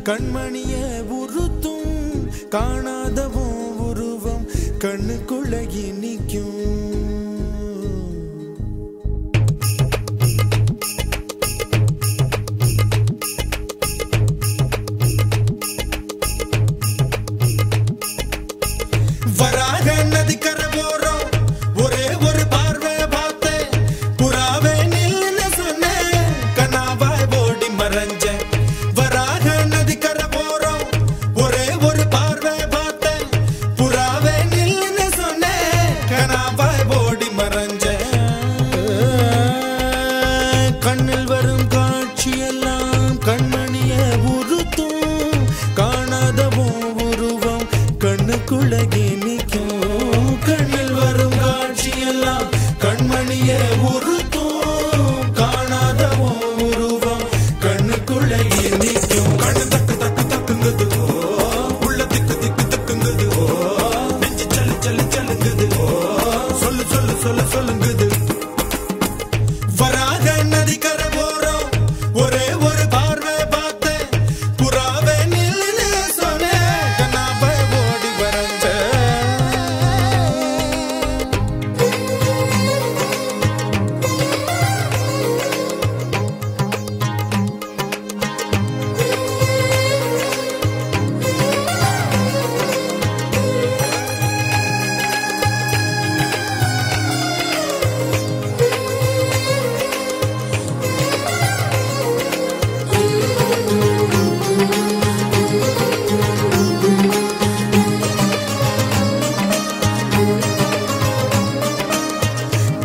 கண்மணிய உறுத்தும் காணாதவும் உருவம் கண்ணுக்குள்ளகி நிற்கும். வராக நதிக்கரை போறோம் ஒரே ஒரு பார்வை பார்த்தேன் புறாவே நில்லுன்னு சொன்னேன் கனாவாய் ஓடி மறைஞ்சேன். வராக நதிக்கரை போறோம் ஒரே ஒரு பார்வை பார்த்தேன் புறாவே நில்லுன்னு சொன்னேன் கனாவாய் ஓடி மறைஞ்சேன். கண்ணில் வரும் காட்சியெல்லாம் கண்மணிய உறுத்தும் காணாதவும் உருவம் கண்ணுக்குள்ளகி நிற்கும். கண்ணில் வரும் காட்சியெல்லாம் கண்மணிய உறுத்தும் காணாதவும் உருவம் கண்ணுக்குள்ளகி நிற்கும். கண்ணு தக்கு தக்கு தக்குங்குது உள்ள திக்கு திக்கு தக்குங்குது நெஞ்சு சல்லு சல்லு சல்லுங்குது சொல்லு சொல்லு சொல்ல சொல்லுங்குது. வராக நதிக்கரை போறோம் ஒரே ஒரு பார்வை பார்த்தேன் புறாவே நில்லுன்னு சொன்னேன் கனாவாய் ஓடி மறைஞ்சேன்.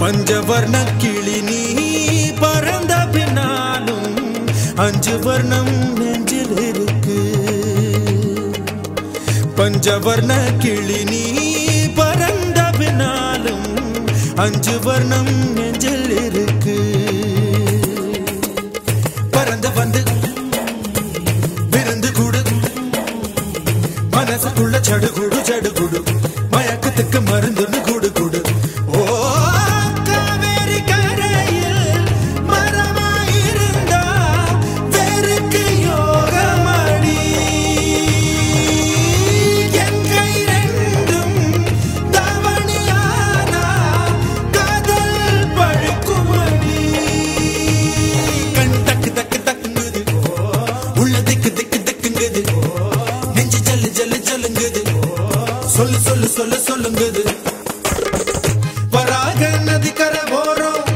பஞ்சவர்ண கிளி நீ பறந்த பின்னாலும் 5 வர்ணம் நெஞ்சில் இருக்கு. பஞ்சவர்ண கிளி நீ பறந்த பின்னாலும் 5 வர்ணம் நெஞ்சில் இருக்கு. பறந்து வந்து விருந்து கூடு மனசுக்குள்ள சடுகுடு சடுகுடு மயக்கத்துக்கு மருந்துன்னு கூடு கூடு. ஓ காவேரி கரையில் மரமாயிருந்தா வேருக்கு யோகமடி. என் கை ரெண்டும் தவணியானா காதல் பழுக்குமடி. கண் தக்கு தக்கு தக்குங்குது உள்ள திக்கு திக்கு திக்குங்குது நெஞ்சு ஜல்லு ஜல்லு ஜல்லுங்குது சொல்லு சொல்லு சொல்ல சொல்லுங்குது. வராக நதிக்கரை போறோம்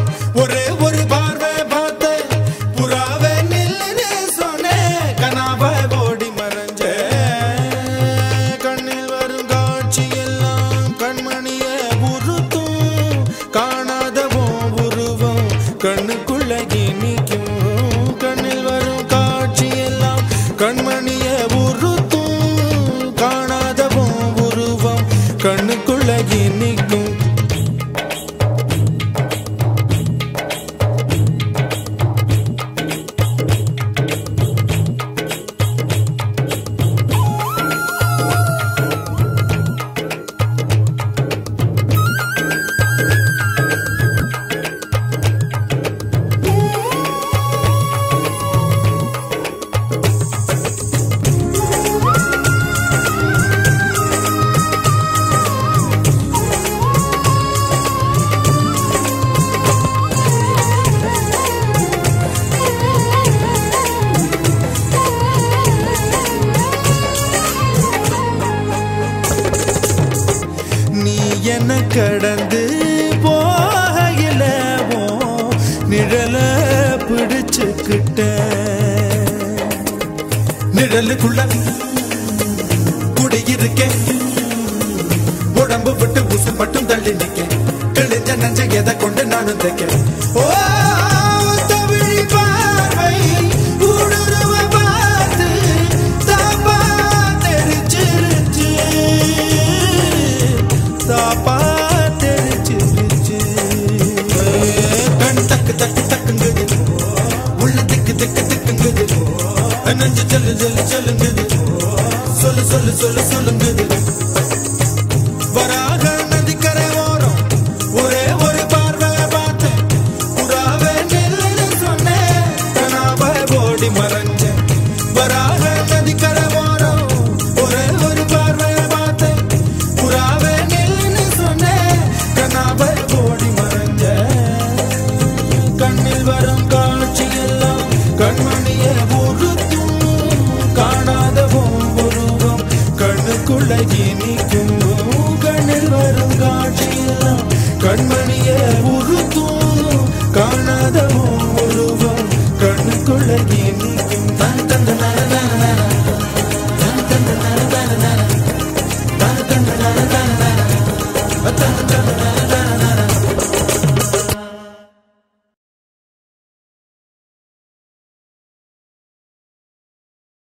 ஒரே ஒரு பார்வை பார்த்தேன் புறாவே நில்லுன்னு சொன்னேன் கனாவாய் ஓடி மறைஞ்சேன். கண்ணில் வரும் காட்சியெல்லாம் கண்மணிய உறுத்தும் காணாதவும் உருவம் கண்ணுக்குள்ளகி நிற்கும். கண்ணில் வரும் காட்சியெல்லாம் கண்மணிய உறுத்தும் காணாதவும் உருவம் கண்ணுக்குள்ளகி நிற்கும். நீ என்ன கடந்து போகையில நிழல பிடிச்சுக்கிட்ட நிழலுக்குள்ள குடியிருக்கேன் உடம்பு விட்டு உசு மட்டும் தள்ளி நிக்க கிழிஞ்ச நஞ்ச எதை கொண்டு நானும் தைக்க. ஓ தமிழ் பார்வை ஊடுருவ பார்த்து தாப்பா தெரிச்சிருச்சு தாப்பா தெரிச்சிருச்சு. கண் தக்கு தக்கு தக்குங்குது உள்ள திக்கு திக்கு திக்குங்குது நெஞ்சு ஜல்லு ஜல்லு ஜல்லுங்குது சொல்லு சொல்லு சொல்லு சொல்லுங்குது. வராக நதிக்கரை ஓரம் ஒரே ஒரு பார்வை பார்த்தேன் புறாவே நில்லுன்னு சொன்னேன் கனாவாய் ஓடி மறைஞ்சேன். வராக நதிக்கரை கண்ணில் வரும் காட்சி எல்லாம் கண்மணிய உறுத்தும் காணாத உருவம் கண்ணுக்குள்ள இனி